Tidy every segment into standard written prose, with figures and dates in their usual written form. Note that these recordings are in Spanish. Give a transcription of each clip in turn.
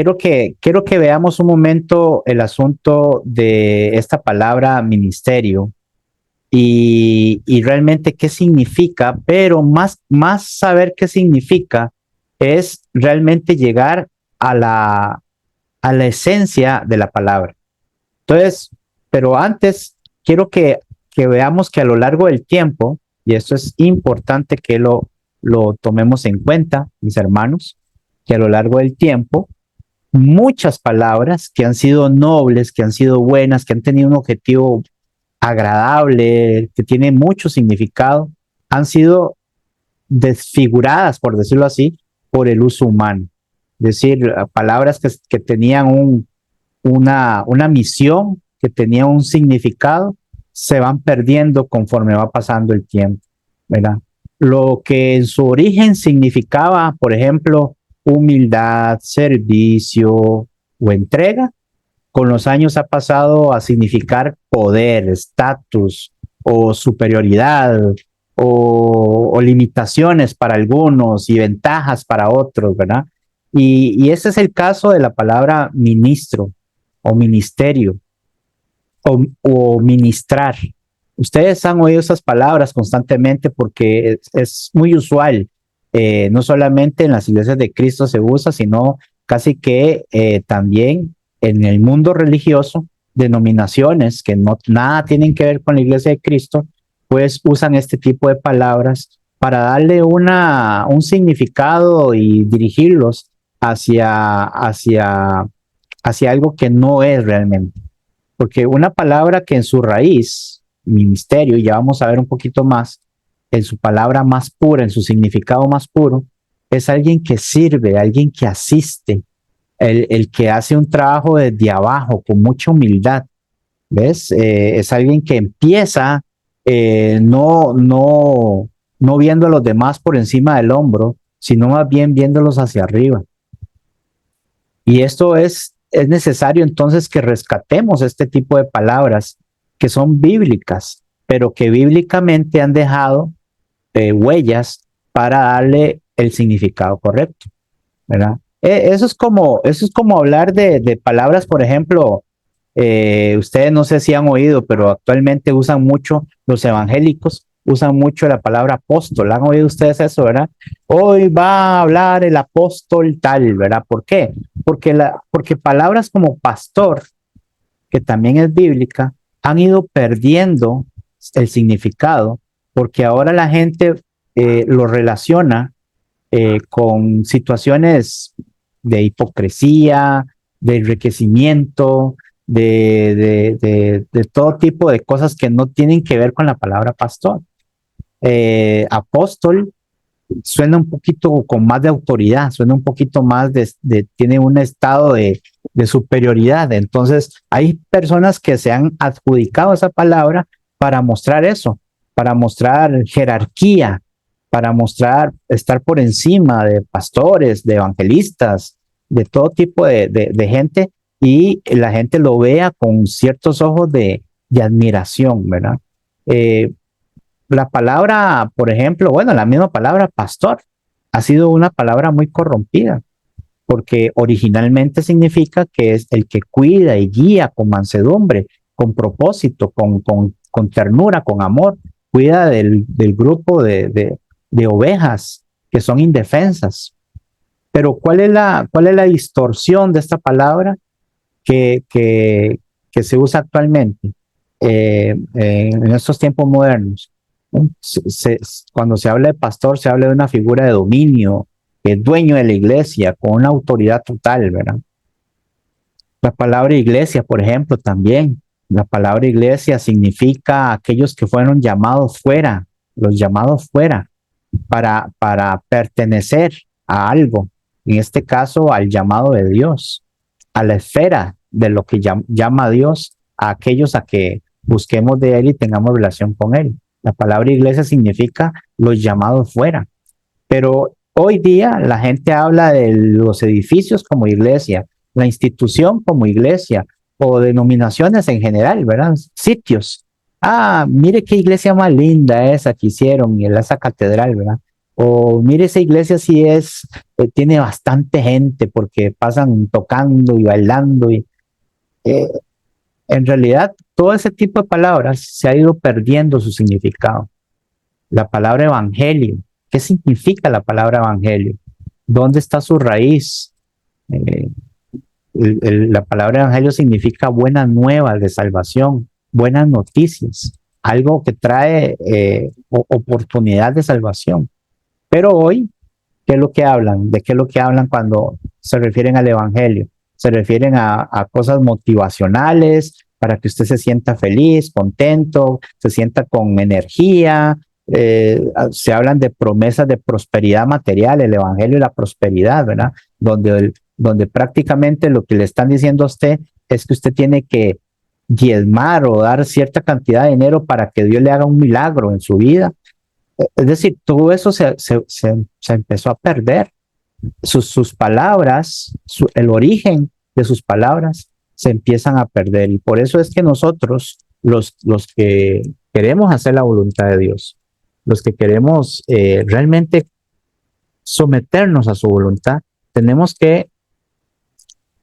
quiero que veamos un momento el asunto de esta palabra ministerio y realmente qué significa, pero más saber qué significa es realmente llegar a a la esencia de la palabra. Entonces, pero antes quiero que veamos que a lo largo del tiempo, y esto es importante que lo tomemos en cuenta, mis hermanos, que a lo largo del tiempo, muchas palabras que han sido nobles, que han sido buenas, que han tenido un objetivo agradable, que tiene mucho significado, han sido desfiguradas, por decirlo así, por el uso humano. Es decir, palabras que tenían una misión, que tenían un significado, se van perdiendo conforme va pasando el tiempo, ¿verdad? Lo que en su origen significaba, por ejemplo, humildad, servicio o entrega, con los años ha pasado a significar poder, estatus o superioridad o limitaciones para algunos y ventajas para otros, ¿verdad? Y ese es el caso de la palabra ministro o ministerio o ministrar. Ustedes han oído esas palabras constantemente porque es muy usual, no solamente en las iglesias de Cristo se usa, sino casi que también en el mundo religioso, denominaciones que no nada tienen que ver con la iglesia de Cristo, pues usan este tipo de palabras para darle un significado y dirigirlos hacia algo que no es realmente. Porque una palabra que en su raíz, ministerio, y ya vamos a ver un poquito más, en su palabra más pura, en su significado más puro, es alguien que sirve, alguien que asiste, el que hace un trabajo desde abajo, con mucha humildad, ¿ves? Es alguien que empieza no viendo a los demás por encima del hombro, sino más bien viéndolos hacia arriba. Y esto es necesario entonces que rescatemos este tipo de palabras que son bíblicas, pero que bíblicamente han dejado huellas para darle el significado correcto, ¿verdad? Eso es como hablar de palabras, por ejemplo, ustedes no sé si han oído, pero actualmente usan mucho los evangélicos, usan mucho la palabra apóstol. ¿Han oído ustedes eso, verdad? Hoy va a hablar el apóstol tal, ¿verdad? ¿Por qué? Porque palabras como pastor, que también es bíblica, han ido perdiendo el significado, porque ahora la gente lo relaciona con situaciones de hipocresía, de enriquecimiento, de todo tipo de cosas que no tienen que ver con la palabra pastor. Apóstol suena un poquito con más de autoridad, suena un poquito más tiene un estado de superioridad. Entonces, hay personas que se han adjudicado esa palabra para mostrar eso, para mostrar jerarquía, para mostrar estar por encima de pastores, de evangelistas, de todo tipo de gente, y la gente lo vea con ciertos ojos de admiración, ¿verdad? Eh, la palabra, por ejemplo, bueno, la misma palabra pastor ha sido una palabra muy corrompida, porque originalmente significa que es el que cuida y guía con mansedumbre, con propósito, con ternura, con amor, cuida del grupo de ovejas que son indefensas. Pero cuál es la distorsión de esta palabra que se usa actualmente en estos tiempos modernos? Cuando se habla de pastor, se habla de una figura de dominio, que es dueño de la iglesia, con una autoridad total, ¿verdad? La palabra iglesia, por ejemplo, también. La palabra iglesia significa aquellos que fueron llamados fuera, los llamados fuera, para pertenecer a algo, en este caso al llamado de Dios, a la esfera de lo que llama a Dios a aquellos a que busquemos de Él y tengamos relación con Él. La palabra iglesia significa los llamados fuera, pero hoy día la gente habla de los edificios como iglesia, la institución como iglesia o denominaciones en general, ¿verdad? Sitios. Ah, mire qué iglesia más linda esa que hicieron y esa catedral, ¿verdad? O mire, esa iglesia sí tiene bastante gente porque pasan tocando y bailando. Eh, en realidad, todo ese tipo de palabras se ha ido perdiendo su significado. La palabra evangelio, ¿qué significa la palabra evangelio? ¿Dónde está su raíz? Eh, la palabra evangelio significa buenas nuevas de salvación, buenas noticias, algo que trae oportunidad de salvación. Pero hoy, ¿qué es lo que hablan? ¿De qué es lo que hablan cuando se refieren al evangelio? Se refieren a cosas motivacionales para que usted se sienta feliz, contento, se sienta con energía. Se hablan de promesas de prosperidad material, el evangelio y la prosperidad, ¿verdad? Donde prácticamente lo que le están diciendo a usted es que usted tiene que diezmar o dar cierta cantidad de dinero para que Dios le haga un milagro en su vida. Es decir, todo eso se empezó a perder. Sus palabras, el origen de sus palabras se empiezan a perder. Y por eso es que nosotros, los que queremos hacer la voluntad de Dios, los que queremos realmente someternos a su voluntad, tenemos que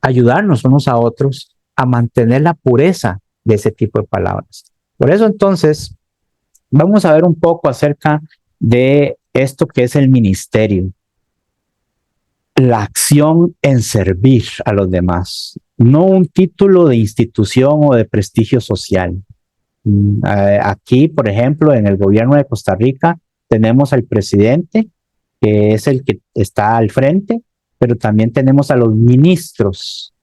ayudarnos unos a otros a mantener la pureza de ese tipo de palabras. Por eso entonces, vamos a ver un poco acerca de esto que es el ministerio, la acción en servir a los demás, no un título de institución o de prestigio social. Aquí, por ejemplo, en el gobierno de Costa Rica, tenemos al presidente, que es el que está al frente, pero también tenemos a los ministros,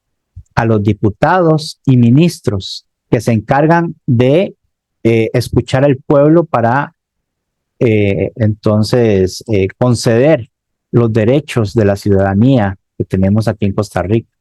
a los diputados y ministros que se encargan de escuchar al pueblo para entonces conceder los derechos de la ciudadanía que tenemos aquí en Costa Rica.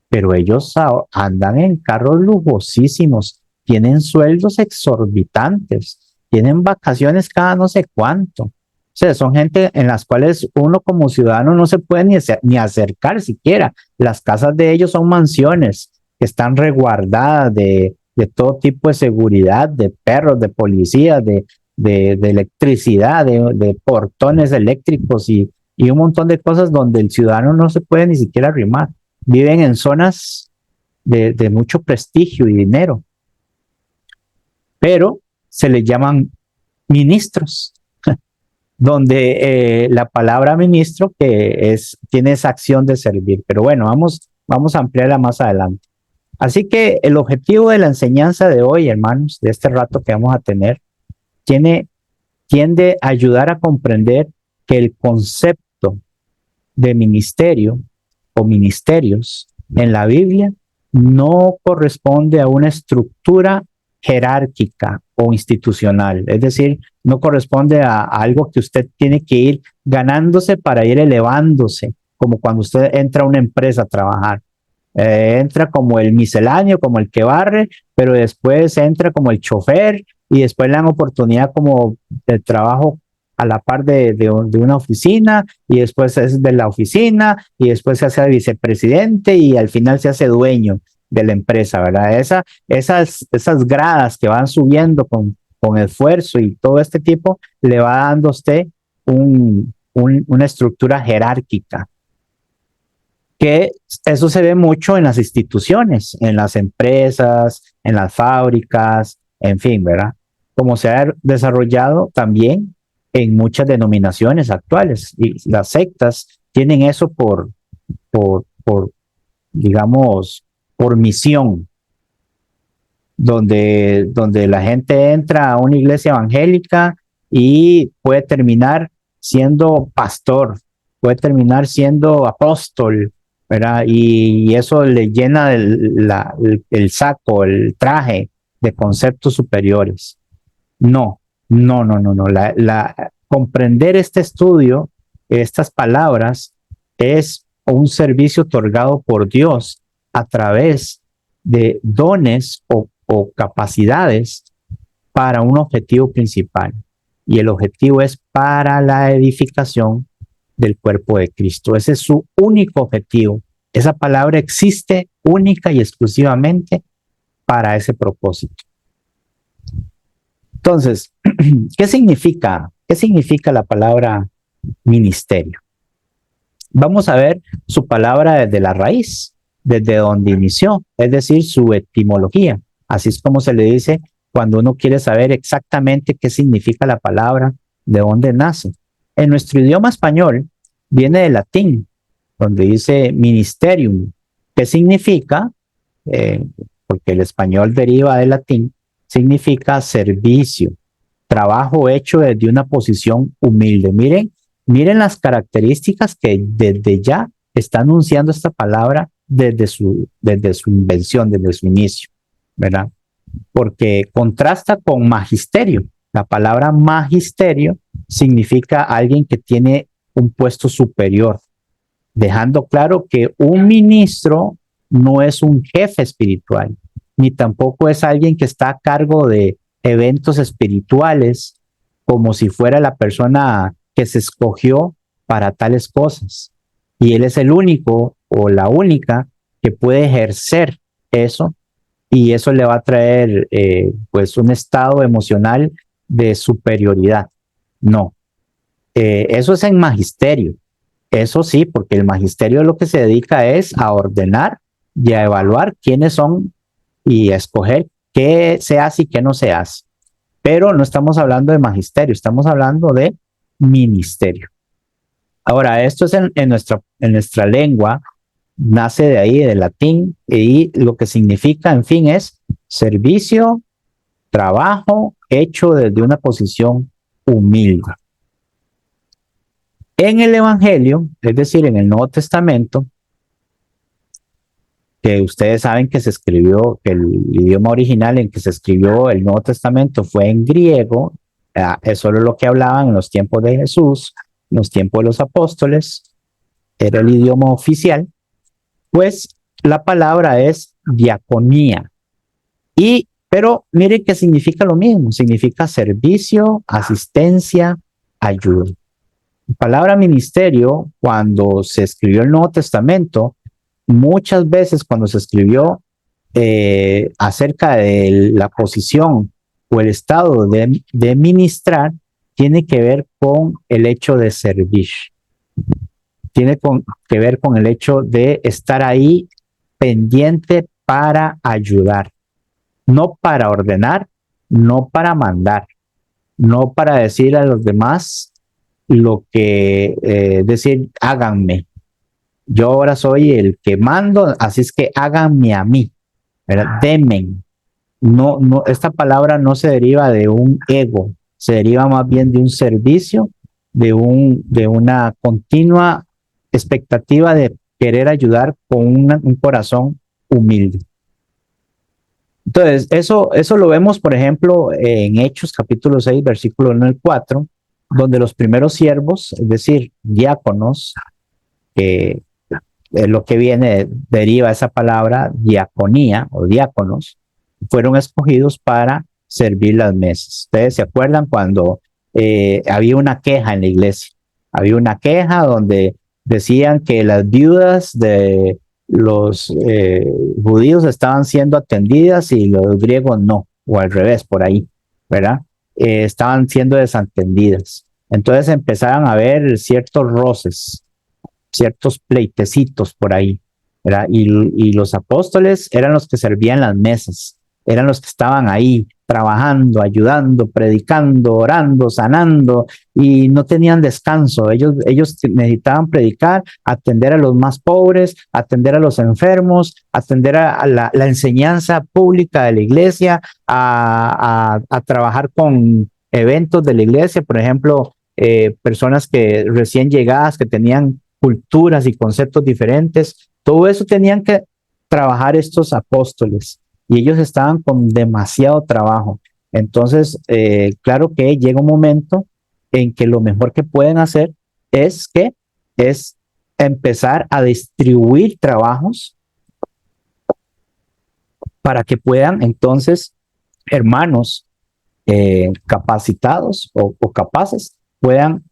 Pero ellos andan en carros lujosísimos, tienen sueldos exorbitantes, tienen vacaciones cada no sé cuánto. O sea, son gente en las cuales uno como ciudadano no se puede ni acercar siquiera. Las casas de ellos son mansiones que están resguardadas de todo tipo de seguridad, de perros, de policías, de electricidad, de portones eléctricos y un montón de cosas donde el ciudadano no se puede ni siquiera arrimar. Viven en zonas de mucho prestigio y dinero, pero se les llaman ministros, donde la palabra ministro tiene esa acción de servir. Pero bueno, vamos a ampliarla más adelante. Así que el objetivo de la enseñanza de hoy, hermanos, de este rato que vamos a tener, tiende a ayudar a comprender que el concepto de ministerio o ministerios en la Biblia no corresponde a una estructura jerárquica o institucional, es decir, no corresponde a algo que usted tiene que ir ganándose para ir elevándose, como cuando usted entra a una empresa a trabajar. Entra como el misceláneo, como el que barre, pero después entra como el chofer y después le dan oportunidad como de trabajo a la par de una oficina y después es de la oficina y después se hace vicepresidente y al final se hace dueño de la empresa, ¿verdad? Esas gradas que van subiendo con esfuerzo y todo este tipo le va dando a usted una estructura jerárquica, que eso se ve mucho en las instituciones, en las empresas, en las fábricas, en fin, ¿verdad? Como se ha desarrollado también en muchas denominaciones actuales. Y las sectas tienen eso por digamos, por misión, donde la gente entra a una iglesia evangélica y puede terminar siendo pastor, puede terminar siendo apóstol, ¿verdad? Y eso le llena el saco, el traje de conceptos superiores. No, no. Comprender este estudio, estas palabras, es un servicio otorgado por Dios a través de dones o capacidades para un objetivo principal. Y el objetivo es para la edificación del cuerpo de Cristo. Ese es su único objetivo. Esa palabra existe única y exclusivamente para ese propósito. Entonces, ¿qué significa? ¿Qué significa la palabra ministerio. Vamos a ver su palabra desde la raíz, desde donde inició, es decir, su etimología. Así es como se le dice cuando uno quiere saber exactamente qué significa la palabra, de dónde nace. En nuestro idioma español viene del latín, donde dice ministerium, que significa, porque el español deriva del latín, significa servicio, trabajo hecho desde una posición humilde. Miren las características que desde ya está anunciando esta palabra desde su invención, desde su inicio, ¿verdad? Porque contrasta con magisterio. La palabra magisterio significa alguien que tiene un puesto superior, dejando claro que un ministro no es un jefe espiritual, ni tampoco es alguien que está a cargo de eventos espirituales, como si fuera la persona que se escogió para tales cosas. Y él es el único o la única que puede ejercer eso, y eso le va a traer pues un estado emocional de superioridad. No, eso es en magisterio. Eso sí, porque el magisterio lo que se dedica es a ordenar y a evaluar quiénes son y a escoger qué se hace y qué no se hace. Pero no estamos hablando de magisterio, estamos hablando de ministerio. Ahora, esto es en nuestra lengua, nace de ahí, del latín, y lo que significa, en fin, es servicio, trabajo hecho desde una posición humilde. En el Evangelio, es decir, en el Nuevo Testamento, que ustedes saben que se escribió, que el idioma original en que se escribió el Nuevo Testamento fue en griego, eso es lo que hablaban en los tiempos de Jesús, en los tiempos de los apóstoles, era el idioma oficial, pues la palabra es diaconía. Pero miren que significa lo mismo, significa servicio, asistencia, ayuda. La palabra ministerio, cuando se escribió el Nuevo Testamento, muchas veces cuando se escribió acerca de la posición o el estado de ministrar, tiene que ver con el hecho de servir. Tiene que ver con el hecho de estar ahí pendiente para ayudar, no para ordenar, no para mandar, no para decir a los demás lo que decir, háganme. Yo ahora soy el que mando, así es que háganme a mí, ¿verdad? Demen. No, esta palabra no se deriva de un ego, se deriva más bien de un servicio, de una continua expectativa de querer ayudar con un corazón humilde. Entonces, eso lo vemos, por ejemplo, en Hechos capítulo 6, versículo 1 al 4, donde los primeros siervos, es decir, diáconos, lo que deriva esa palabra, diaconía o diáconos, fueron escogidos para servir las mesas. Ustedes se acuerdan cuando había una queja en la iglesia, había una queja donde decían que las viudas de los judíos estaban siendo atendidas y los griegos no, o al revés, por ahí, ¿verdad? Estaban siendo desatendidas. Entonces empezaron a haber ciertos roces, ciertos pleitecitos por ahí, ¿verdad? Y los apóstoles eran los que servían las mesas, eran los que estaban ahí trabajando, ayudando, predicando, orando, sanando, y no tenían descanso. Ellos necesitaban predicar, atender a los más pobres, atender a los enfermos, atender a la enseñanza pública de la iglesia, a trabajar con eventos de la iglesia, por ejemplo, personas que recién llegadas, que tenían culturas y conceptos diferentes. Todo eso tenían que trabajar estos apóstoles y ellos estaban con demasiado trabajo. Entonces, claro que llega un momento en que lo mejor que pueden hacer es empezar a distribuir trabajos para que puedan entonces hermanos capacitados o capaces puedan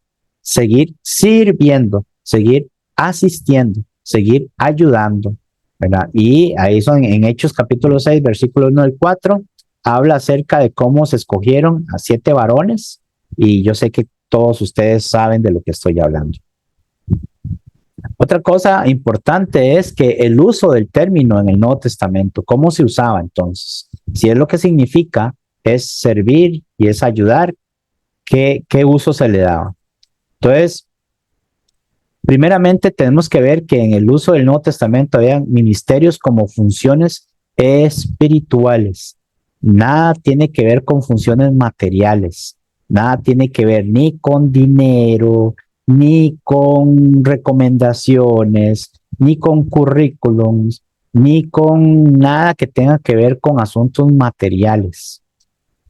seguir sirviendo, seguir asistiendo, seguir ayudando, ¿verdad? Y ahí son en Hechos capítulo 6, versículo 1 al 4, habla acerca de cómo se escogieron a 7 varones, y yo sé que todos ustedes saben de lo que estoy hablando. Otra cosa importante es que el uso del término en el Nuevo Testamento, ¿cómo se usaba entonces? Si es lo que significa, es servir y es ayudar, ¿qué uso se le daba? Entonces, primeramente tenemos que ver que en el uso del Nuevo Testamento había ministerios como funciones espirituales. Nada tiene que ver con funciones materiales. Nada tiene que ver ni con dinero, ni con recomendaciones, ni con currículums, ni con nada que tenga que ver con asuntos materiales.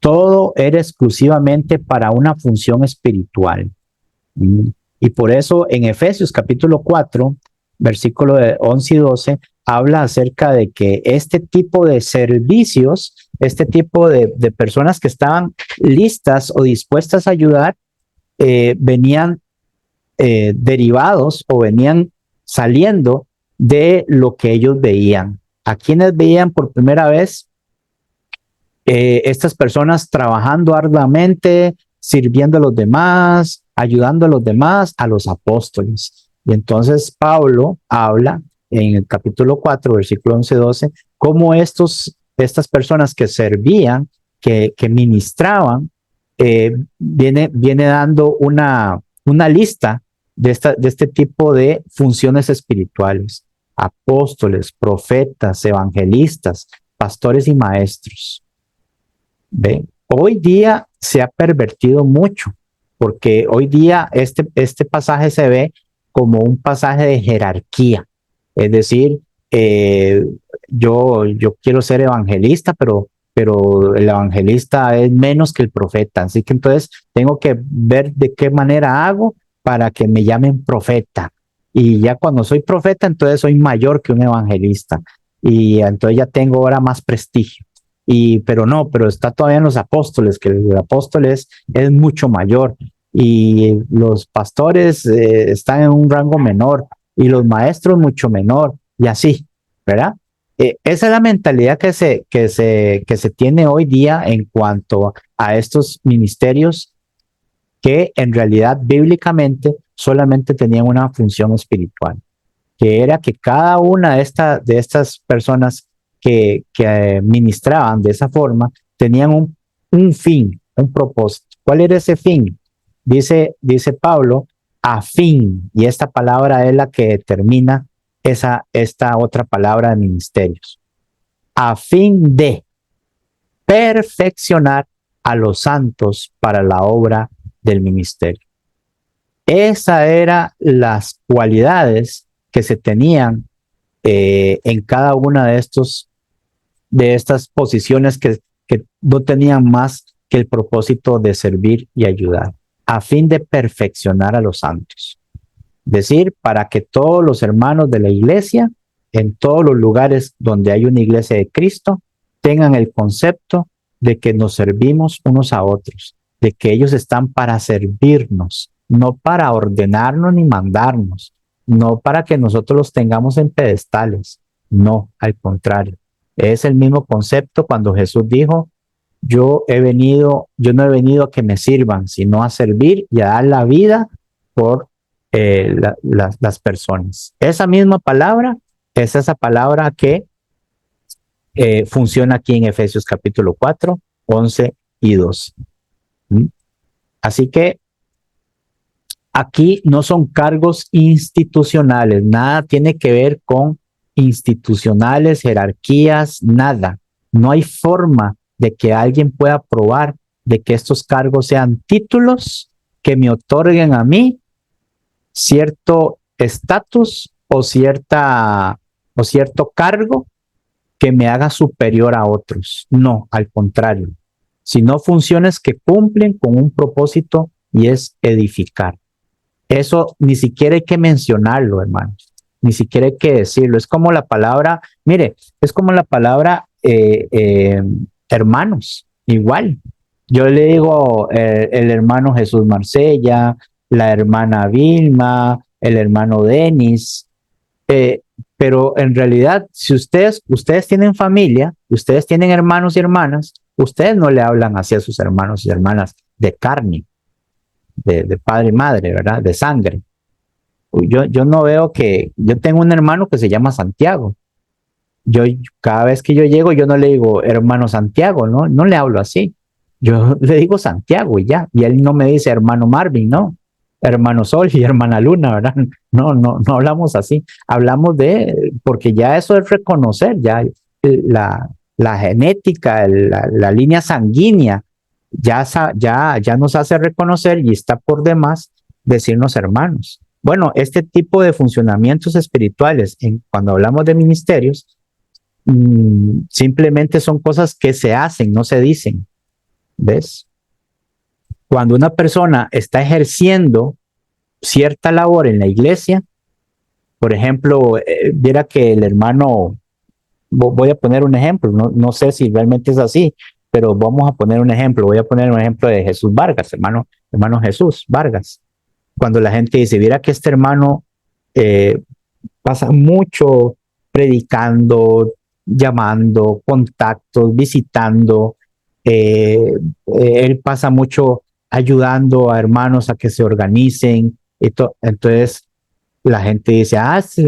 Todo era exclusivamente para una función espiritual. Y por eso en Efesios capítulo 4, versículo 11 y 12, habla acerca de que este tipo de servicios, este tipo de personas que estaban listas o dispuestas a ayudar, venían derivados o venían saliendo de lo que ellos veían. ¿A quienes veían por primera vez? Estas personas trabajando arduamente, sirviendo a los demás, ayudando a los demás, a los apóstoles. Y entonces Pablo habla en el capítulo 4, versículo 11-12, cómo estas personas que servían, que ministraban, viene dando una lista de este tipo de funciones espirituales: apóstoles, profetas, evangelistas, pastores y maestros. ¿Ven? Hoy día se ha pervertido mucho, porque hoy día este pasaje se ve como un pasaje de jerarquía. Es decir, yo quiero ser evangelista, pero el evangelista es menos que el profeta. Así que entonces tengo que ver de qué manera hago para que me llamen profeta. Y ya cuando soy profeta, entonces soy mayor que un evangelista. Y entonces ya tengo ahora más prestigio. Pero está todavía en los apóstoles, que el apóstol es mucho mayor, y los pastores están en un rango menor, y los maestros mucho menor, y así, ¿verdad? Esa es la mentalidad que se tiene hoy día en cuanto a estos ministerios, que en realidad bíblicamente solamente tenían una función espiritual, que era que cada una de estas personas que ministraban de esa forma tenían un fin, un propósito. ¿Cuál era ese fin? Dice Pablo, a fin, y esta palabra es la que determina esta otra palabra de ministerios: a fin de perfeccionar a los santos para la obra del ministerio. Esas eran las cualidades que se tenían en cada una de estas posiciones que no tenían más que el propósito de servir y ayudar, a fin de perfeccionar a los santos. Es decir, para que todos los hermanos de la iglesia, en todos los lugares donde hay una iglesia de Cristo, tengan el concepto de que nos servimos unos a otros, de que ellos están para servirnos, no para ordenarnos ni mandarnos, no para que nosotros los tengamos en pedestales, no, al contrario. Es el mismo concepto cuando Jesús dijo: yo no he venido a que me sirvan, sino a servir y a dar la vida por las personas. Esa misma palabra es esa palabra que funciona aquí en Efesios capítulo 4, 11 y 12. Así que aquí no son cargos institucionales, nada tiene que ver con institucionales, jerarquías, nada. No hay forma de que alguien pueda probar de que estos cargos sean títulos que me otorguen a mí cierto estatus o cierto cargo que me haga superior a otros. No, al contrario, sino funciones que cumplen con un propósito, y es edificar. Eso ni siquiera hay que mencionarlo, hermanos. Ni siquiera hay que decirlo. Es como la palabra, mire, es como la palabra hermanos, igual. Yo le digo el hermano Jesús Marsella, la hermana Vilma, el hermano Denis, pero en realidad, si ustedes tienen familia, ustedes tienen hermanos y hermanas, ustedes no le hablan así a sus hermanos y hermanas de carne. de padre y madre, ¿verdad? De sangre. Yo no veo que, yo tengo un hermano que se llama Santiago. Yo, cada vez que yo llego, yo no le digo hermano Santiago, ¿no? No le hablo así. Yo le digo Santiago y ya. Y él no me dice hermano Marvin, no. Hermano Sol y hermana Luna, ¿verdad? No hablamos así. Hablamos de, porque ya eso es reconocer, ya la genética, la línea sanguínea, ya nos hace reconocer y está por demás decirnos hermanos. Bueno, este tipo de funcionamientos espirituales, cuando hablamos de ministerios, simplemente son cosas que se hacen, no se dicen. ¿Ves? Cuando una persona está ejerciendo cierta labor en la iglesia, por ejemplo, viera que el hermano, voy a poner un ejemplo, no sé si realmente es así, pero vamos a poner un ejemplo, voy a poner un ejemplo de Jesús Vargas, hermano Jesús Vargas. Cuando la gente dice, viera que este hermano pasa mucho predicando, llamando, contactos, visitando. Él pasa mucho ayudando a hermanos a que se organicen. Entonces la gente dice,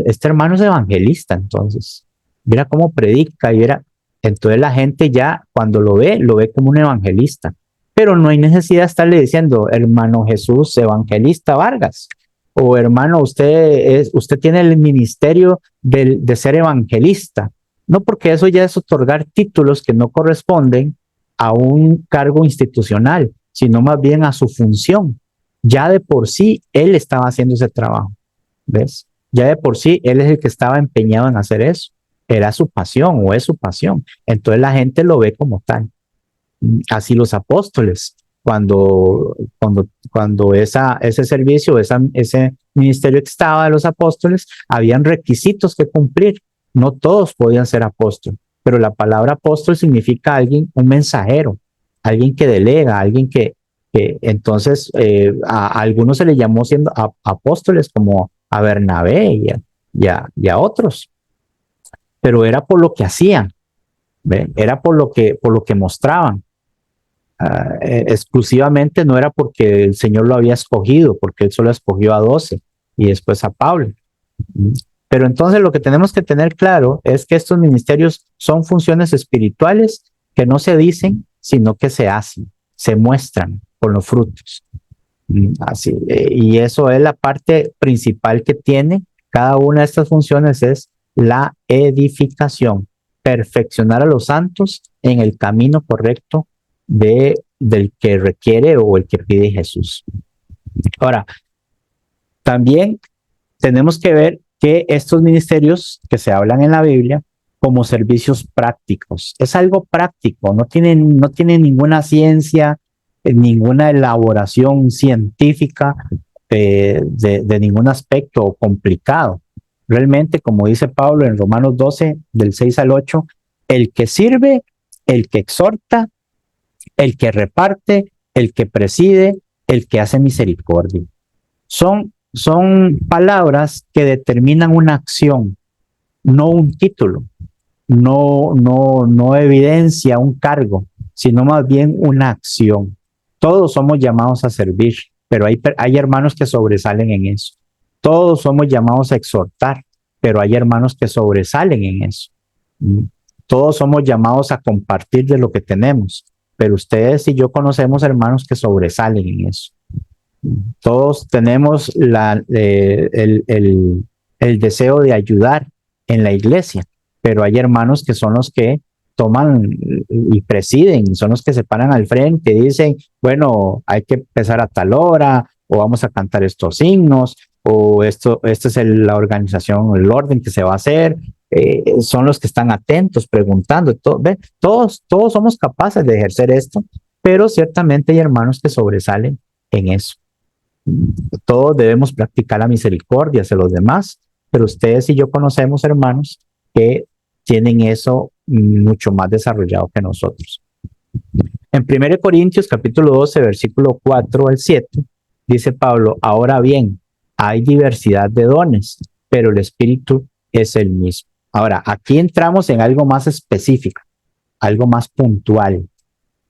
este hermano es evangelista, entonces. Mira cómo predica y mira. Entonces la gente ya cuando lo ve como un evangelista. Pero no hay necesidad de estarle diciendo, hermano Jesús, evangelista Vargas, o hermano, usted tiene el ministerio de ser evangelista. No, porque eso ya es otorgar títulos que no corresponden a un cargo institucional, sino más bien a su función. Ya de por sí él estaba haciendo ese trabajo, ¿ves? Ya de por sí él es el que estaba empeñado en hacer eso. Era su pasión o es su pasión. Entonces la gente lo ve como tal. Así los apóstoles, cuando ese servicio, ese ministerio que estaba de los apóstoles, habían requisitos que cumplir. No todos podían ser apóstoles, pero la palabra apóstol significa alguien, un mensajero, alguien que delega, alguien que entonces a algunos se le llamó siendo apóstoles como a Bernabé y a otros, pero era por lo que hacían, ¿ve? Era por lo que mostraban. Exclusivamente no era porque el Señor lo había escogido, porque Él solo escogió a 12 y después a Pablo. Pero entonces lo que tenemos que tener claro es que estos ministerios son funciones espirituales que no se dicen, sino que se hacen, se muestran con los frutos. Así, y eso es la parte principal que tiene cada una de estas funciones, es la edificación, perfeccionar a los santos en el camino correcto del que requiere o el que pide Jesús. Ahora, también tenemos que ver que estos ministerios que se hablan en la Biblia como servicios prácticos, es algo práctico, no tienen ninguna ciencia, ninguna elaboración científica de ningún aspecto complicado. Realmente, como dice Pablo en Romanos 12, del 6 al 8, el que sirve, el que exhorta, el que reparte, el que preside, el que hace misericordia. Son palabras que determinan una acción, no un título, no evidencia un cargo, sino más bien una acción. Todos somos llamados a servir, pero hay hermanos que sobresalen en eso. Todos somos llamados a exhortar, pero hay hermanos que sobresalen en eso. Todos somos llamados a compartir de lo que tenemos, pero ustedes y yo conocemos hermanos que sobresalen en eso. Todos tenemos el deseo de ayudar en la iglesia, pero hay hermanos que son los que toman y presiden, son los que se paran al frente y dicen, bueno, hay que empezar a tal hora, o vamos a cantar estos himnos, o esta es la organización, el orden que se va a hacer. Son los que están atentos, preguntando. Todos somos capaces de ejercer esto, pero ciertamente hay hermanos que sobresalen en eso. Todos debemos practicar la misericordia hacia los demás, pero ustedes y yo conocemos hermanos que tienen eso mucho más desarrollado que nosotros. En 1 Corintios capítulo 12, versículo 4 al 7, dice Pablo, ahora bien, hay diversidad de dones, pero el Espíritu es el mismo. Ahora, aquí entramos en algo más específico, algo más puntual.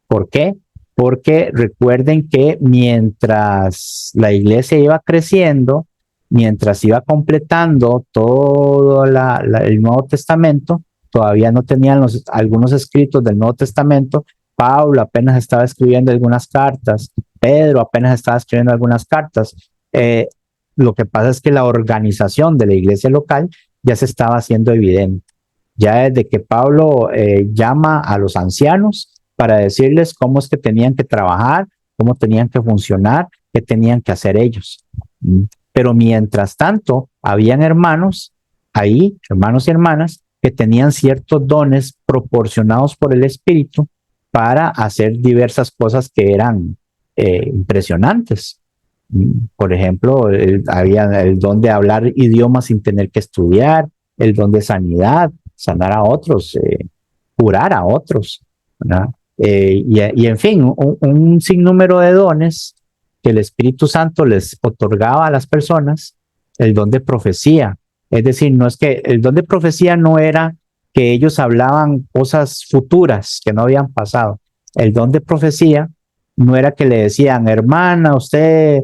¿Por qué? porque recuerden que mientras la iglesia iba creciendo, mientras iba completando todo el Nuevo Testamento, todavía no tenían algunos escritos del Nuevo Testamento. Pablo apenas estaba escribiendo algunas cartas, Pedro apenas estaba escribiendo algunas cartas. Lo que pasa es que la organización de la iglesia local ya se estaba haciendo evidente. Ya desde que Pablo llama a los ancianos para decirles cómo es que tenían que trabajar, cómo tenían que funcionar, qué tenían que hacer ellos. Pero mientras tanto, habían hermanos ahí, hermanos y hermanas, que tenían ciertos dones proporcionados por el Espíritu para hacer diversas cosas que eran impresionantes. Por ejemplo, había el don de hablar idiomas sin tener que estudiar, el don de sanidad, sanar a otros, curar a otros, ¿verdad? Y en fin, un sinnúmero de dones que el Espíritu Santo les otorgaba a las personas. El don de profecía, es decir, no es que el don de profecía no era que ellos hablaban cosas futuras que no habían pasado. El don de profecía no era que le decían, hermana, usted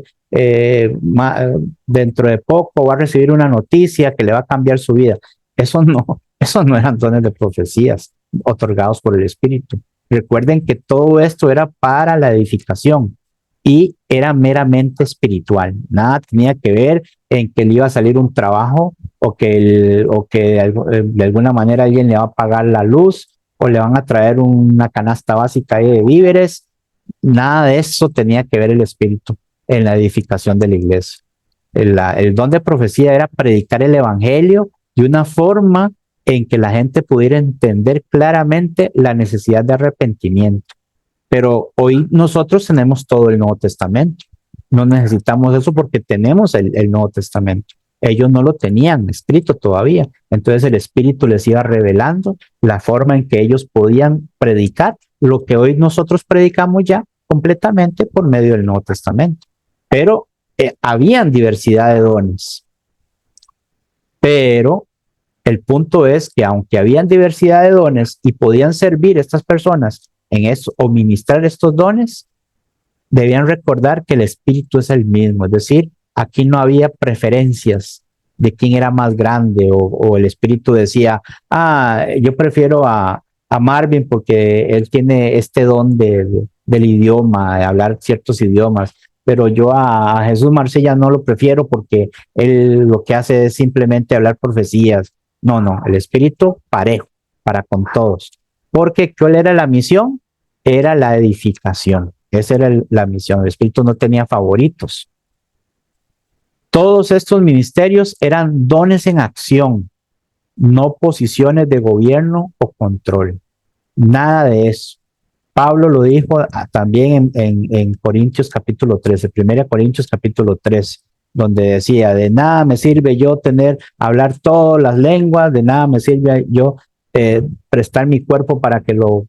dentro de poco va a recibir una noticia que le va a cambiar su vida. Eso no eran dones de profecías otorgados por el Espíritu. Recuerden que todo esto era para la edificación y era meramente espiritual. Nada tenía que ver en que le iba a salir un trabajo o que de alguna manera alguien le va a pagar la luz o le van a traer una canasta básica de víveres. Nada de eso tenía que ver el Espíritu en la edificación de la iglesia. El don de profecía era predicar el evangelio de una forma en que la gente pudiera entender claramente la necesidad de arrepentimiento. Pero hoy nosotros tenemos todo el Nuevo Testamento. No necesitamos eso porque tenemos el Nuevo Testamento. Ellos no lo tenían escrito todavía. Entonces el Espíritu les iba revelando la forma en que ellos podían predicar lo que hoy nosotros predicamos ya completamente por medio del Nuevo Testamento. Pero habían diversidad de dones. Pero el punto es que aunque habían diversidad de dones y podían servir estas personas en eso o ministrar estos dones, debían recordar que el Espíritu es el mismo. Es decir, aquí no había preferencias de quién era más grande o el Espíritu decía, yo prefiero a Marvin porque él tiene este don del idioma, de hablar ciertos idiomas, pero yo a Jesús Marsella no lo prefiero porque él lo que hace es simplemente hablar profecías. No, el Espíritu parejo para con todos. Porque ¿cuál era la misión? Era la edificación. Esa era la misión. El Espíritu no tenía favoritos. Todos estos ministerios eran dones en acción, no posiciones de gobierno o control. Nada de eso. Pablo lo dijo también en Corintios capítulo 13, 1 Corintios capítulo 13, donde decía, de nada me sirve yo hablar todas las lenguas, de nada me sirve yo prestar mi cuerpo para que lo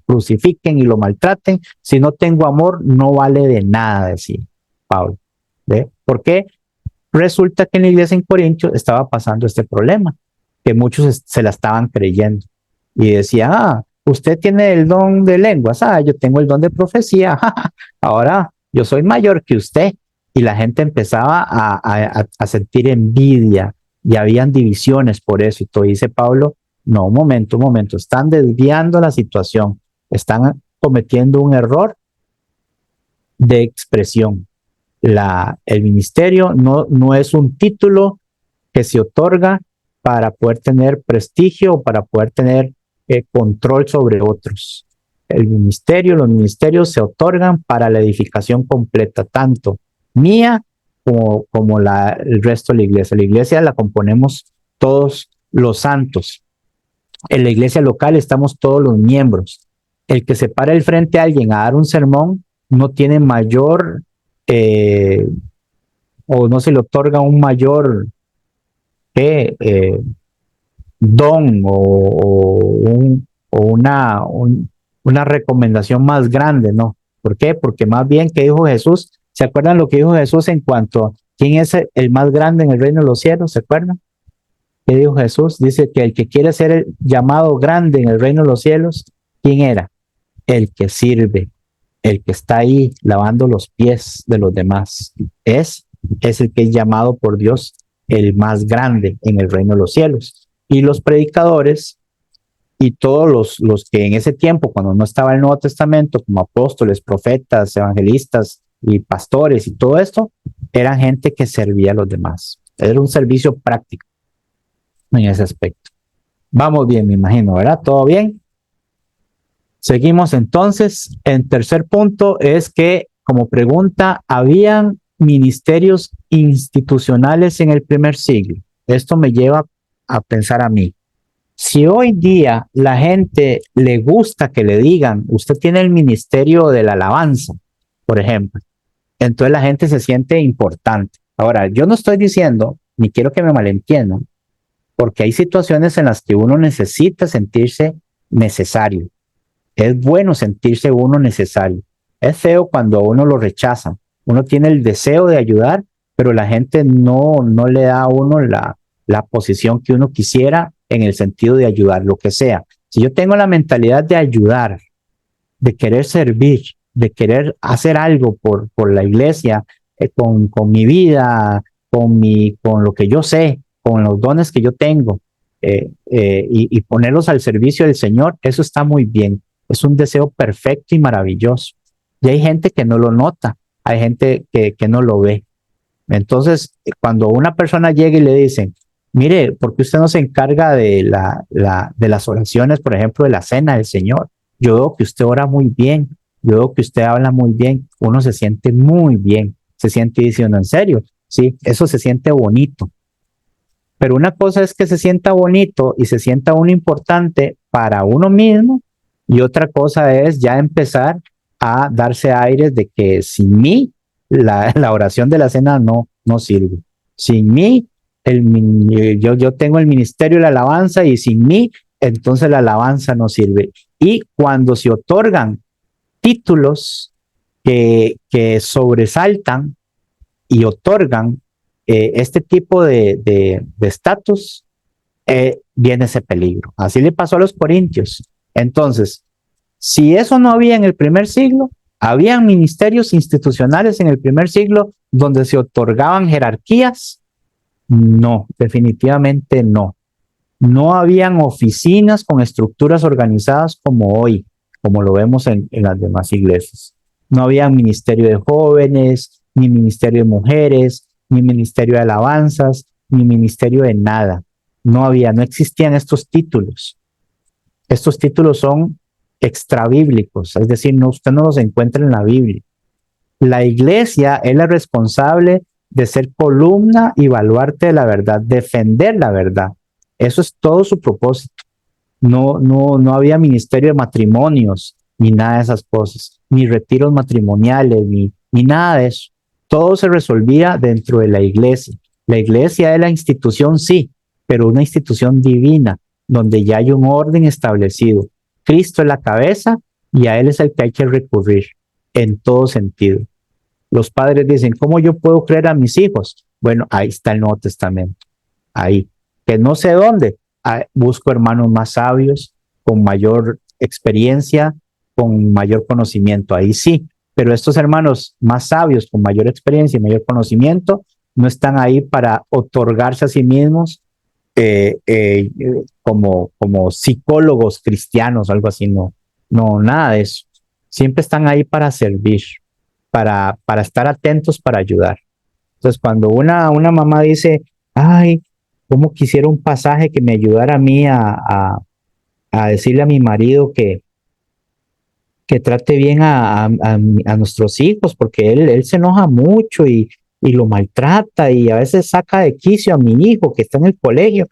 crucifiquen y lo maltraten. Si no tengo amor, no vale de nada, decía Pablo. ¿Ve? ¿Por qué? Resulta que en la iglesia en Corintios estaba pasando este problema, que muchos se la estaban creyendo y decía, usted tiene el don de lenguas, yo tengo el don de profecía, ahora yo soy mayor que usted. Y la gente empezaba a sentir envidia y habían divisiones por eso. Y todo dice Pablo, no, un momento, están desviando la situación, están cometiendo un error de expresión. El ministerio no es un título que se otorga para poder tener prestigio o para poder tener control sobre otros. Los ministerios se otorgan para la edificación completa, tanto mía como el resto de la iglesia. La iglesia la componemos todos los santos. En la iglesia local estamos todos los miembros. El que se para el frente a alguien a dar un sermón no tiene mayor o no se le otorga un mayor don una recomendación más grande, ¿no? ¿Por qué? Porque más bien, ¿qué dijo Jesús? ¿Se acuerdan lo que dijo Jesús en cuanto a quién es el más grande en el reino de los cielos? ¿Se acuerdan? ¿Qué dijo Jesús? Dice que el que quiere ser llamado grande en el reino de los cielos, ¿quién era? El que sirve. El que está ahí lavando los pies de los demás es el que es llamado por Dios el más grande en el reino de los cielos. Y los predicadores y todos los que en ese tiempo, cuando no estaba el Nuevo Testamento, como apóstoles, profetas, evangelistas y pastores y todo esto, eran gente que servía a los demás. Era un servicio práctico en ese aspecto. Vamos bien, me imagino, ¿verdad? ¿Todo bien? Seguimos entonces. En tercer punto es que, como pregunta, ¿habían ministerios institucionales en el primer siglo? Esto me lleva a pensar a mí. Si hoy día la gente le gusta que le digan, usted tiene el ministerio de la alabanza, por ejemplo, entonces la gente se siente importante. Ahora, yo no estoy diciendo, ni quiero que me malentiendan, porque hay situaciones en las que uno necesita sentirse necesario. Es bueno sentirse uno necesario. Es feo cuando a uno lo rechazan. Uno tiene el deseo de ayudar, pero la gente no le da a uno la posición que uno quisiera en el sentido de ayudar, lo que sea. Si yo tengo la mentalidad de ayudar, de querer servir, de querer hacer algo por la iglesia, con mi vida, con lo que yo sé, con los dones que yo tengo, y ponerlos al servicio del Señor, eso está muy bien. Es un deseo perfecto y maravilloso. Y hay gente que no lo nota, hay gente que no lo ve. Entonces, cuando una persona llega y le dicen, mire, ¿por qué usted no se encarga de las oraciones, por ejemplo, de la cena del Señor? Yo veo que usted ora muy bien, yo veo que usted habla muy bien, uno se siente muy bien, se siente diciendo, en serio, sí, eso se siente bonito. Pero una cosa es que se sienta bonito y se sienta uno importante para uno mismo, y otra cosa es ya empezar a darse aires de que sin mí la oración de la cena no sirve. Sin mí, yo tengo el ministerio de la alabanza y sin mí, entonces la alabanza no sirve. Y cuando se otorgan títulos que sobresaltan y otorgan este tipo de estatus, viene ese peligro. Así le pasó a los corintios. Entonces, si eso no había en el primer siglo, habían ministerios institucionales en el primer siglo donde se otorgaban jerarquías. No, definitivamente no. No habían oficinas con estructuras organizadas como hoy, como lo vemos en las demás iglesias. No había ministerio de jóvenes, ni ministerio de mujeres, ni ministerio de alabanzas, ni ministerio de nada. No existían estos títulos. Estos títulos son extrabíblicos, es decir, usted no los encuentra en la Biblia. La iglesia es la responsable de ser columna y baluarte de la verdad, defender la verdad. Eso es todo su propósito. No había ministerio de matrimonios, ni nada de esas cosas, ni retiros matrimoniales, ni nada de eso. Todo se resolvía dentro de la iglesia. La iglesia es la institución, sí, pero una institución divina, donde ya hay un orden establecido. Cristo es la cabeza y a Él es el que hay que recurrir en todo sentido. Los padres dicen, ¿cómo yo puedo creer a mis hijos? Bueno, ahí está el Nuevo Testamento. Ahí. Que no sé dónde. Busco hermanos más sabios, con mayor experiencia, con mayor conocimiento. Ahí sí. Pero estos hermanos más sabios, con mayor experiencia y mayor conocimiento, no están ahí para otorgarse a sí mismos como psicólogos cristianos, algo así, no, nada de eso. Siempre están ahí para servir, para estar atentos, para ayudar. Entonces, cuando una mamá dice, ay, cómo quisiera un pasaje que me ayudara a mí a decirle a mi marido que trate bien a nuestros hijos, porque él se enoja mucho y lo maltrata y a veces saca de quicio a mi hijo que está en el colegio,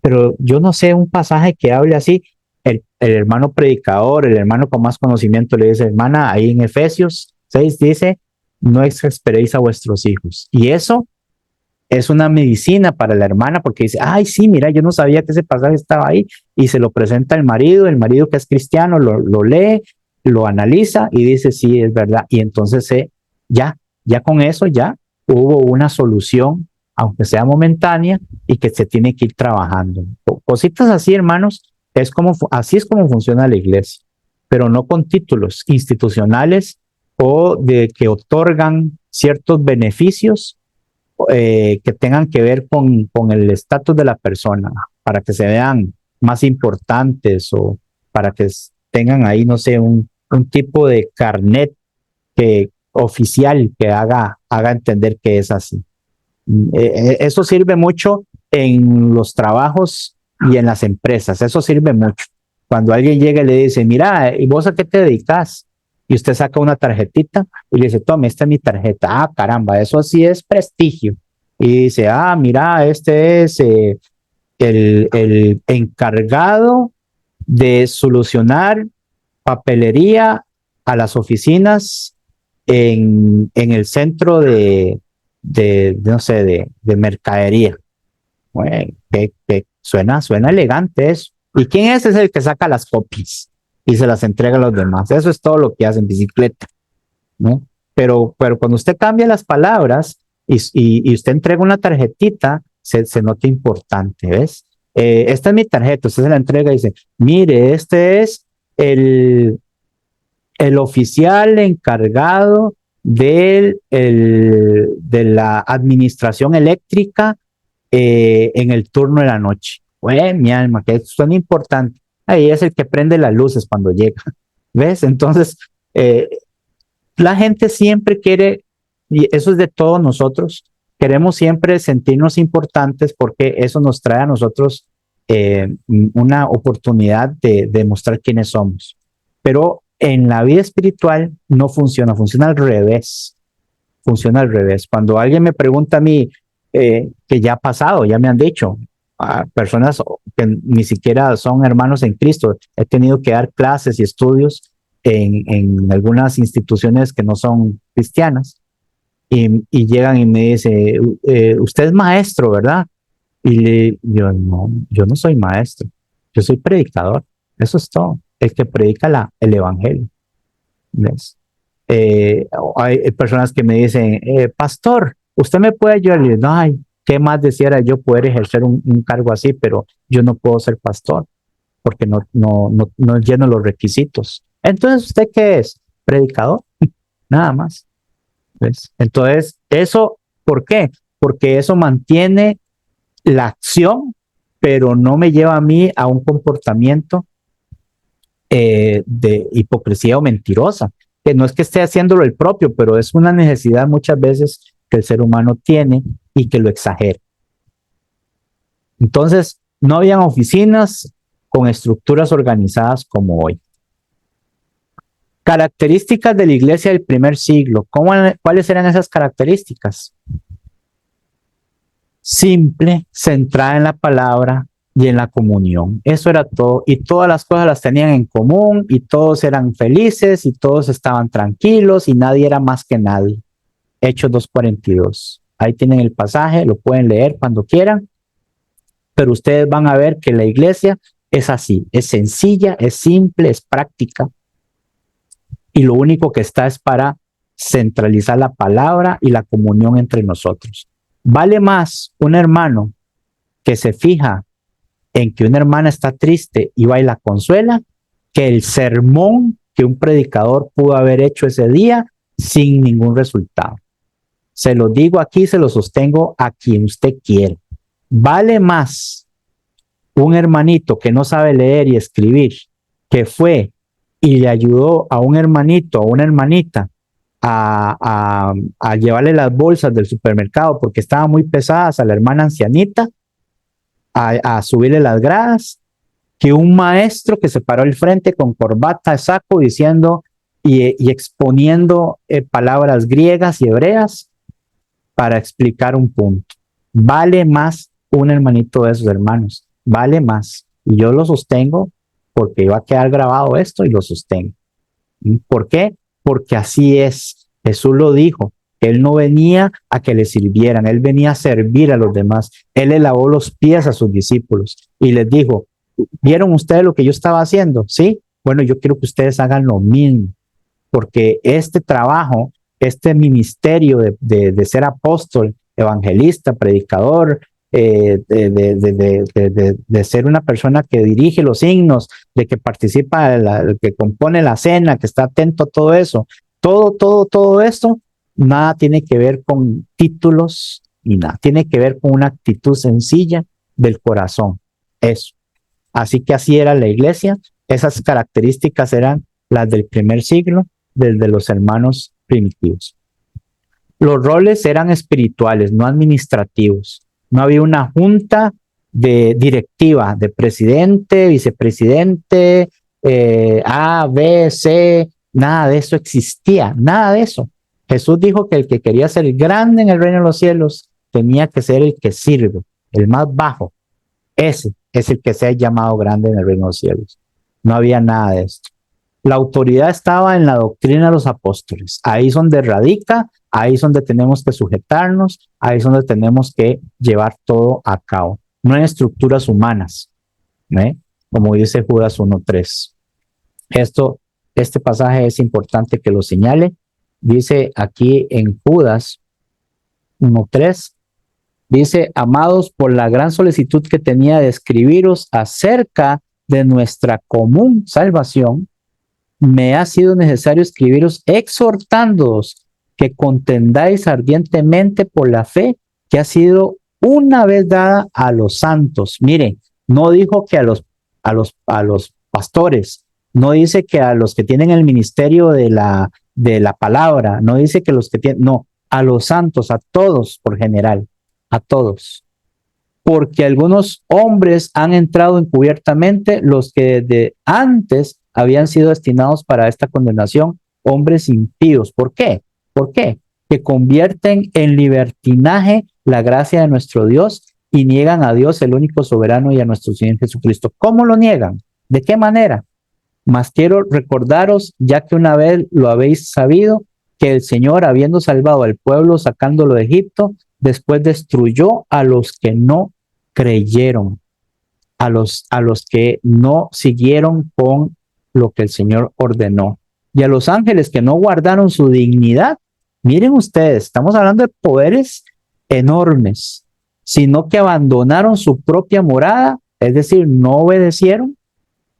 pero yo no sé un pasaje que hable así. El hermano predicador, el hermano con más conocimiento le dice, hermana, ahí en Efesios 6 dice, no exasperéis a vuestros hijos. Y eso es una medicina para la hermana porque dice, ay, sí, mira, yo no sabía que ese pasaje estaba ahí, y se lo presenta el marido que es cristiano lo lee, lo analiza y dice, sí, es verdad. Y entonces ya con eso ya hubo una solución, aunque sea momentánea, y que se tiene que ir trabajando. Cositas así, hermanos, así es como funciona la iglesia. pero no con títulos institucionales o de que otorgan ciertos beneficios que tengan que ver con el estatus de la persona, para que se vean más importantes o para que tengan ahí, no sé, un tipo de carnet que, oficial que haga entender que es así. Eso sirve mucho en los trabajos y en las empresas, eso sirve mucho. Cuando alguien llega y le dice, mira, ¿y vos a qué te dedicas? Y usted saca una tarjetita y le dice, tome, esta es mi tarjeta. Ah, caramba, eso sí es prestigio. Y dice, ah, mira, este es el encargado de solucionar papelería a las oficinas en el centro no sé, de mercadería. Bueno, que suena elegante eso. ¿Y quién es? Es el que saca las copias y se las entrega a los demás. Eso es todo lo que hace en bicicleta, ¿no? Pero cuando usted cambia las palabras y usted entrega una tarjetita, se nota importante, ¿ves? Esta es mi tarjeta, usted se la entrega y dice, mire, este es el oficial encargado de la administración eléctrica en el turno de la noche. Bueno, mi alma, que son importantes. Ahí es el que prende las luces cuando llega. ¿Ves? Entonces, la gente siempre quiere, y eso es de todos nosotros, queremos siempre sentirnos importantes porque eso nos trae a nosotros una oportunidad de demostrar quiénes somos. Pero en la vida espiritual no funciona, funciona al revés. Funciona al revés. Cuando alguien me pregunta a mí, que ya ha pasado, ya me han dicho, a personas que ni siquiera son hermanos en Cristo, he tenido que dar clases y estudios en algunas instituciones que no son cristianas y llegan y me dicen, usted es maestro, ¿verdad? Yo no soy maestro, yo soy predicador, eso es todo, el que predica el evangelio. ¿Ves? Hay personas que me dicen, pastor, ¿usted me puede ayudar? Y yo, ay, ¿qué más deseara yo poder ejercer un cargo así? Pero yo no puedo ser pastor porque no lleno los requisitos. Entonces, ¿usted qué es? Predicador, nada más. ¿Ves? Entonces, eso, ¿por qué? Porque eso mantiene la acción, pero no me lleva a mí a un comportamiento de hipocresía o mentirosa, que no es que esté haciéndolo el propio, pero es una necesidad muchas veces que el ser humano tiene y que lo exagera. Entonces, no habían oficinas con estructuras organizadas como hoy. Características de la iglesia del primer siglo. ¿Cuáles eran esas características? Simple, centrada en la palabra y en la comunión. Eso era todo. Y todas las cosas las tenían en común y todos eran felices y todos estaban tranquilos y nadie era más que nadie. Hechos 2:42. Ahí tienen el pasaje, lo pueden leer cuando quieran, pero ustedes van a ver que la iglesia es así, es sencilla, es simple, es práctica y lo único que está es para centralizar la palabra y la comunión entre nosotros. Vale más un hermano que se fija en que una hermana está triste y va y la consuela que el sermón que un predicador pudo haber hecho ese día sin ningún resultado. Se lo digo aquí, se lo sostengo a quien usted quiera. Vale más un hermanito que no sabe leer y escribir, que fue y le ayudó a un hermanito o una hermanita a llevarle las bolsas del supermercado porque estaban muy pesadas a la hermana ancianita, a subirle las gradas, que un maestro que se paró al frente con corbata, saco, diciendo y exponiendo palabras griegas y hebreas para explicar un punto. Vale más un hermanito de esos hermanos, vale más. Y yo lo sostengo porque iba a quedar grabado esto y lo sostengo. ¿Por qué? Porque así es. Jesús lo dijo. Él no venía a que le sirvieran, él venía a servir a los demás. Él le lavó los pies a sus discípulos y les dijo, ¿vieron ustedes lo que yo estaba haciendo? Sí, bueno, yo quiero que ustedes hagan lo mismo, porque este trabajo, este ministerio de ser apóstol, evangelista, predicador, de ser una persona que dirige los signos, de que participa, que compone la cena, que está atento a todo eso. Todo esto, nada tiene que ver con títulos ni nada. Tiene que ver con una actitud sencilla del corazón. Eso. Así que así era la iglesia. Esas características eran las del primer siglo, desde los hermanos primitivos. Los roles eran espirituales, no administrativos. No había una junta de directiva de presidente, vicepresidente, A, B, C, nada de eso existía, nada de eso. Jesús dijo que el que quería ser grande en el reino de los cielos tenía que ser el que sirve, el más bajo. Ese es el que se ha llamado grande en el reino de los cielos. No había nada de esto. La autoridad estaba en la doctrina de los apóstoles. Ahí es donde radica, ahí es donde tenemos que sujetarnos, ahí es donde tenemos que llevar todo a cabo. No en estructuras humanas, ¿eh? Como dice Judas 1:3. Este pasaje es importante que lo señale. Dice aquí en Judas 1:3, dice: amados, por la gran solicitud que tenía de escribiros acerca de nuestra común salvación, me ha sido necesario escribiros exhortándoos que contendáis ardientemente por la fe que ha sido una vez dada a los santos. Mire, no dijo que a los pastores, no dice que a los que tienen el ministerio de la palabra, no dice que los que tienen, no, a los santos, a todos por general, a todos. Porque algunos hombres han entrado encubiertamente, los que desde antes habían sido destinados para esta condenación, hombres impíos. ¿Por qué? ¿Por qué? Que convierten en libertinaje la gracia de nuestro Dios y niegan a Dios, el único soberano, y a nuestro Señor Jesucristo. ¿Cómo lo niegan? ¿De qué manera? Mas quiero recordaros, ya que una vez lo habéis sabido, que el Señor, habiendo salvado al pueblo, sacándolo de Egipto, después destruyó a los que no creyeron, a los que no siguieron con lo que el Señor ordenó, y a los ángeles que no guardaron su dignidad. Miren ustedes, estamos hablando de poderes enormes, sino que abandonaron su propia morada, es decir, no obedecieron,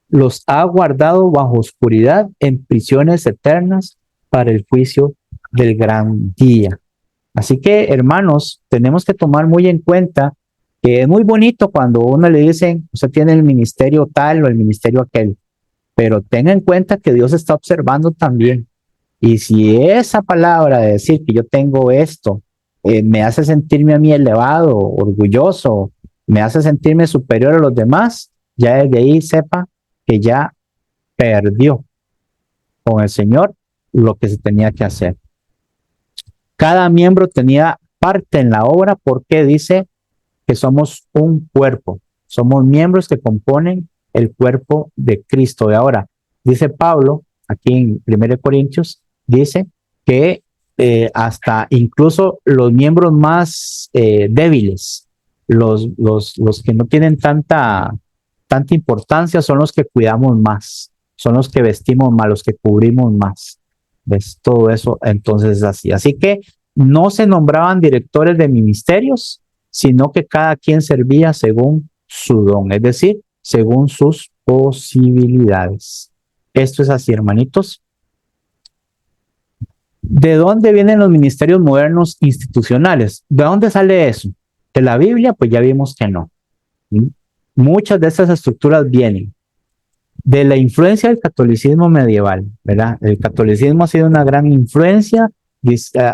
los ha guardado bajo oscuridad en prisiones eternas para el juicio del gran día. Así que, hermanos, tenemos que tomar muy en cuenta que es muy bonito cuando uno le dicen, usted tiene el ministerio tal o el ministerio aquel, pero tenga en cuenta que Dios está observando también. Y si esa palabra de decir que yo tengo esto me hace sentirme a mí elevado, orgulloso, me hace sentirme superior a los demás, ya desde ahí sepa que ya perdió con el Señor lo que se tenía que hacer. Cada miembro tenía parte en la obra porque dice que somos un cuerpo, somos miembros que componen el cuerpo de Cristo. De ahora, dice Pablo, aquí en 1 Corintios, dice que hasta incluso los miembros más débiles, los que no tienen tanta importancia, son los que cuidamos más, son los que vestimos más, los que cubrimos más. ¿Ves? Todo eso entonces es así. Así que no se nombraban directores de ministerios, sino que cada quien servía según su don, es decir, según sus posibilidades. Esto es así, hermanitos. ¿De dónde vienen los ministerios modernos institucionales? ¿De dónde sale eso? ¿De la Biblia? Pues ya vimos que no. Muchas de estas estructuras vienen de la influencia del catolicismo medieval, ¿verdad? El catolicismo ha sido una gran influencia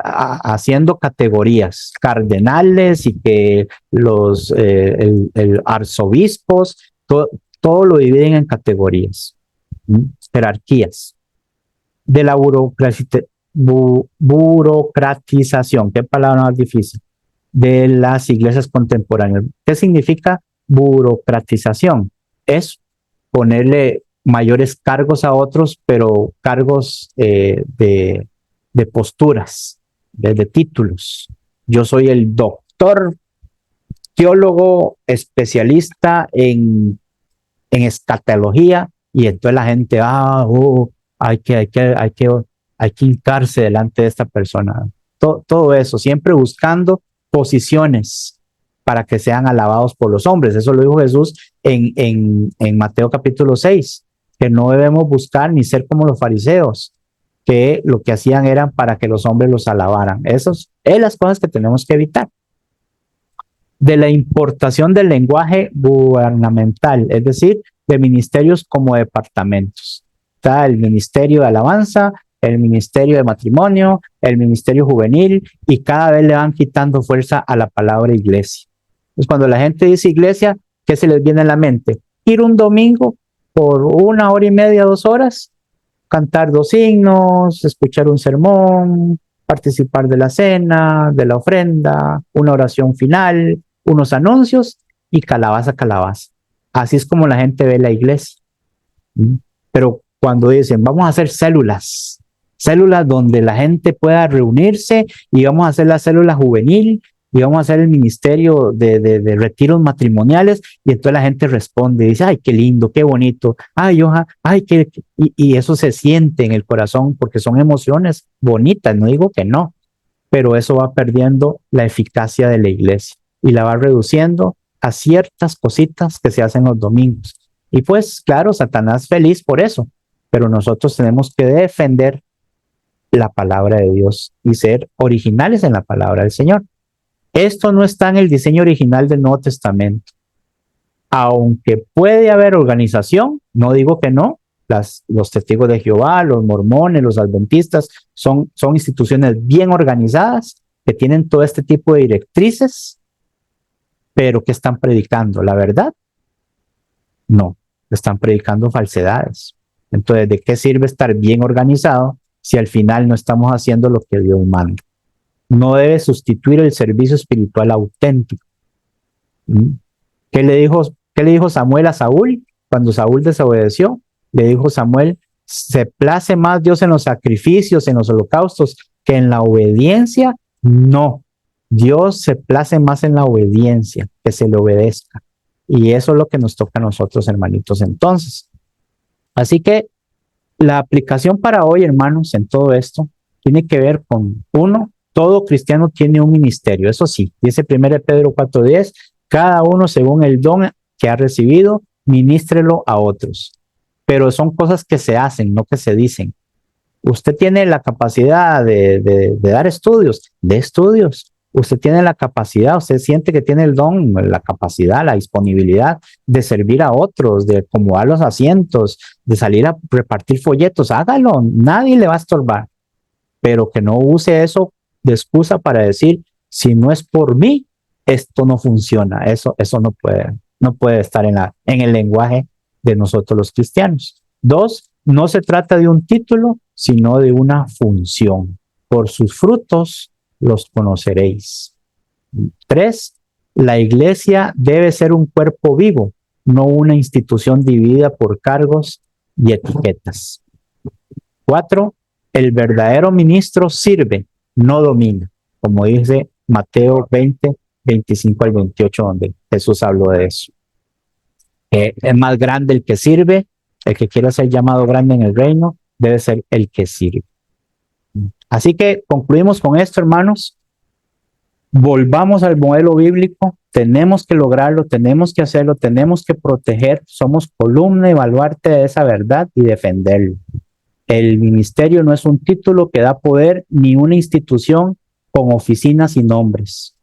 haciendo categorías cardenales y que el arzobispos, todo lo dividen en categorías, jerarquías. De la burocratización, qué palabra más difícil, de las iglesias contemporáneas. ¿Qué significa burocratización? Es ponerle mayores cargos a otros, pero cargos de posturas, de títulos. Yo soy el doctor teólogo especialista en escatología, y entonces la gente, hay que hincarse delante de esta persona. Todo eso, siempre buscando posiciones para que sean alabados por los hombres. Eso lo dijo Jesús en Mateo capítulo 6, que no debemos buscar ni ser como los fariseos, que lo que hacían eran para que los hombres los alabaran. Esas son las cosas que tenemos que evitar. De la importación del lenguaje gubernamental, es decir, de ministerios como departamentos. Está el ministerio de alabanza, el ministerio de matrimonio, el ministerio juvenil, y cada vez le van quitando fuerza a la palabra iglesia. Entonces, cuando la gente dice iglesia, ¿qué se les viene a la mente? Ir un domingo por 1 hora y media, 2 horas, cantar 2 himnos, escuchar un sermón, participar de la cena, de la ofrenda, una oración final, unos anuncios y calabaza, calabaza. Así es como la gente ve la iglesia. Pero cuando dicen, vamos a hacer células donde la gente pueda reunirse, y vamos a hacer la célula juvenil, y vamos a hacer el ministerio de retiros matrimoniales, y entonces la gente responde, dice, ay, qué lindo, qué bonito, y eso se siente en el corazón, porque son emociones bonitas, no digo que no, pero eso va perdiendo la eficacia de la iglesia, y la va reduciendo a ciertas cositas que se hacen los domingos. Y pues, claro, Satanás feliz por eso, pero nosotros tenemos que defender la palabra de Dios y ser originales en la palabra del Señor. Esto no está en el diseño original del Nuevo Testamento. Aunque puede haber organización, no digo que no, los testigos de Jehová, los mormones, los adventistas, son instituciones bien organizadas que tienen todo este tipo de directrices, pero que están predicando la verdad. No, están predicando falsedades. Entonces, ¿de qué sirve estar bien organizado si al final no estamos haciendo lo que Dios manda? No debe sustituir el servicio espiritual auténtico. ¿Qué le dijo Samuel a Saúl cuando Saúl desobedeció? Le dijo Samuel, ¿se place más Dios en los sacrificios, en los holocaustos, que en la obediencia? No, Dios se place más en la obediencia, que se le obedezca. Y eso es lo que nos toca a nosotros, hermanitos, entonces. Así que la aplicación para hoy, hermanos, en todo esto, tiene que ver con, uno, todo cristiano tiene un ministerio. Eso sí, dice 1 Pedro 4:10, cada uno según el don que ha recibido, ministrelo a otros. Pero son cosas que se hacen, no que se dicen. Usted tiene la capacidad de dar estudios, de estudios. Usted tiene la capacidad, usted siente que tiene el don, la capacidad, la disponibilidad de servir a otros, de acomodar los asientos, de salir a repartir folletos. Hágalo, nadie le va a estorbar. Pero que no use eso de excusa para decir, si no es por mí, esto no funciona. Eso no puede estar en el lenguaje de nosotros los cristianos. 2, no se trata de un título, sino de una función. Por sus frutos los conoceréis. 3, la iglesia debe ser un cuerpo vivo, no una institución dividida por cargos y etiquetas. 4, el verdadero ministro sirve, no domina, como dice Mateo 20, 25 al 28, donde Jesús habló de eso. Es más grande el que sirve, el que quiera ser llamado grande en el reino, debe ser el que sirve. Así que concluimos con esto, hermanos. Volvamos al modelo bíblico, tenemos que lograrlo, tenemos que hacerlo, tenemos que proteger, somos columna y baluarte de esa verdad y defenderlo. El ministerio no es un título que da poder ni una institución con oficinas y nombres.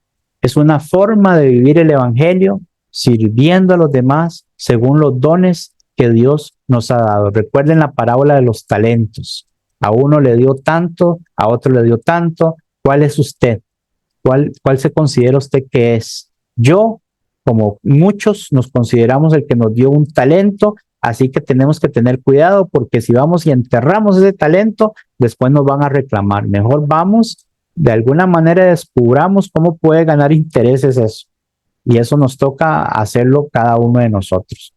Es una forma de vivir el evangelio sirviendo a los demás según los dones que Dios nos ha dado. Recuerden la parábola de los talentos. A uno le dio tanto, a otro le dio tanto. ¿Cuál es usted? ¿Cuál se considera usted que es? Yo, como muchos, nos consideramos el que nos dio un talento, así que tenemos que tener cuidado porque si vamos y enterramos ese talento, después nos van a reclamar. Mejor vamos, de alguna manera descubramos cómo puede ganar intereses eso. Y eso nos toca hacerlo cada uno de nosotros.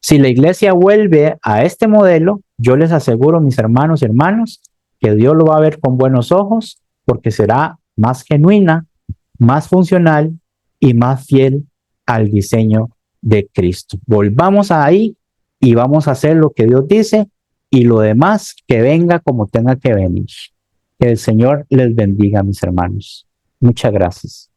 Si la iglesia vuelve a este modelo, yo les aseguro, mis hermanos y hermanas, que Dios lo va a ver con buenos ojos porque será más genuina, más funcional y más fiel al diseño de Cristo. Volvamos ahí y vamos a hacer lo que Dios dice y lo demás que venga como tenga que venir. Que el Señor les bendiga, mis hermanos. Muchas gracias.